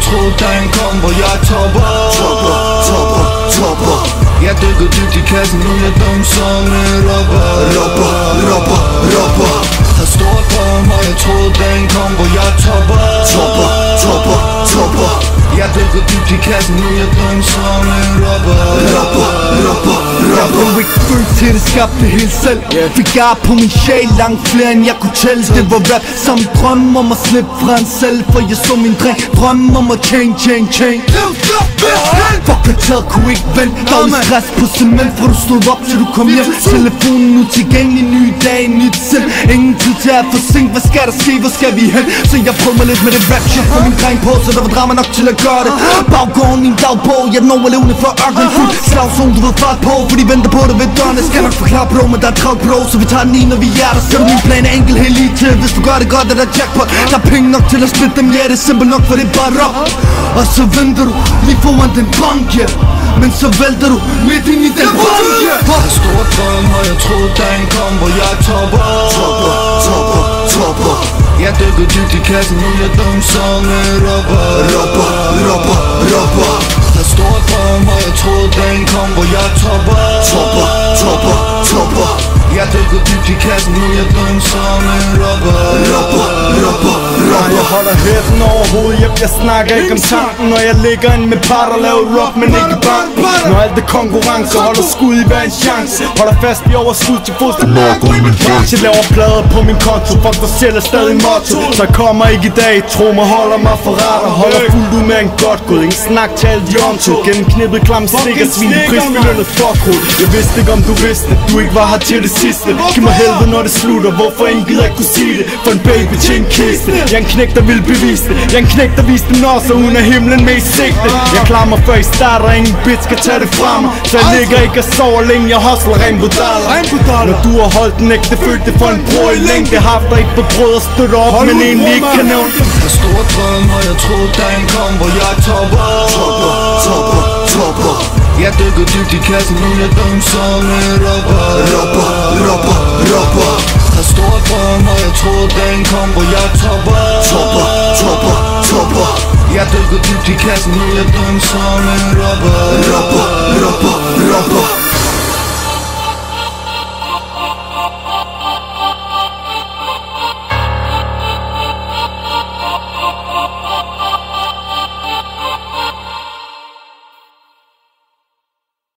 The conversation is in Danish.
jeg troede dagen kom, hvor jeg topper. Jeg dykker dybt i kassen, nu jeg dum som en rapper. Har stort drøm, og jeg troede dagen kom, hvor jeg topper. Jeg dykker dybt i kassen, nu jeg dum som en rapper. Jeg blev ikke født til det, skabte helt selv. Fik ar på min sjæl, langt flere end jeg kunne tælle. Det var rap som en drøm om at slippe fra en selv. For jeg så min dreng, drømme om at change. Fuck, jeg taget kunne ikke vente. Daglig stress på cement, for du stod op til du kom hjem. Telefonen nu tilgængelig, nye dag, nyt sind. Ingen tid til at forsinke, hvad skal der ske, hvor skal vi hen? Så jeg prøvede mig lidt med det rap shit, for min dreng på, så der var drama nok til at gøre det. Baggården, min dagbog, jeg den overlevende for ørken fuld. Slagzone, du ved fart på, for de venter på det ved døren. Jeg skal nok forklare bro, men der er travlt bro, så vi tager den i, når vi er der. Selv min plan er enkel helt lige til, hvis du gør det godt, er der jackpot. Der er penge nok til at splitte dem, ja det er simpelt nok, for det er bare rap. Og så venter du lige foran den bank, ja. Men så vælter du midt ind i den bank, ja. Har stor drøm, og jeg troede dagen kom, hvor jeg topper. Jeg dykker dybt i kassen, nu jeg dum som en rapper. Har stor drøm, og jeg troede dagen kom, hvor jeg topper. Jeg dykker dybt i kassen, nu jeg dum som en rapper. Jeg holder hætten over hovedet, jeg snakker ikke om tanken. Når jeg ligger ind med par, der laver rock, men ikke bank. Når alt er konkurrence, holder skud i hver en chance. Holder fast i overskud til fods, der mørker i min branche. Jeg laver plader på min konto, fuck dig selv er stadig motto. Så jeg kommer ikke i dag, tro mig, holder mig for retter. Holder fuldt ud med en godt gud, ingen snak til alle de omtog. Gennem knippet klam stikker svin i prisbelønnet fuckhul. Jeg vidste ikke om du vidste, du ikke var her til det sidste. Giv mig helvede når det slutter, hvorfor ingen gider ikke kunne sige det. For en baby til en kiste, jeg er en knæk der vil bevise det. Jeg er en knæk der viste den også, uden af himlen med i sigte. Jeg klarer mig før I starter, ingen bitch skal tage det fra mig. Så jeg ligger ikke og sover længe, jeg hustler Rainbow Dollar. Når du har holdt den ægte, følt det for en bror i længde. Haft dig ikke på brød og støtter op, men egentlig ikke kan nævne det. Har stor drøm, og jeg troede dagen kom, hvor jeg topper. Jeg dykker dybt i kassen, nu jeg dum som en rapper. Har stor drøm, og jeg troede dagen kom, hvor jeg topper. Jeg dykker dybt i kassen, nu jeg dum som en rapper.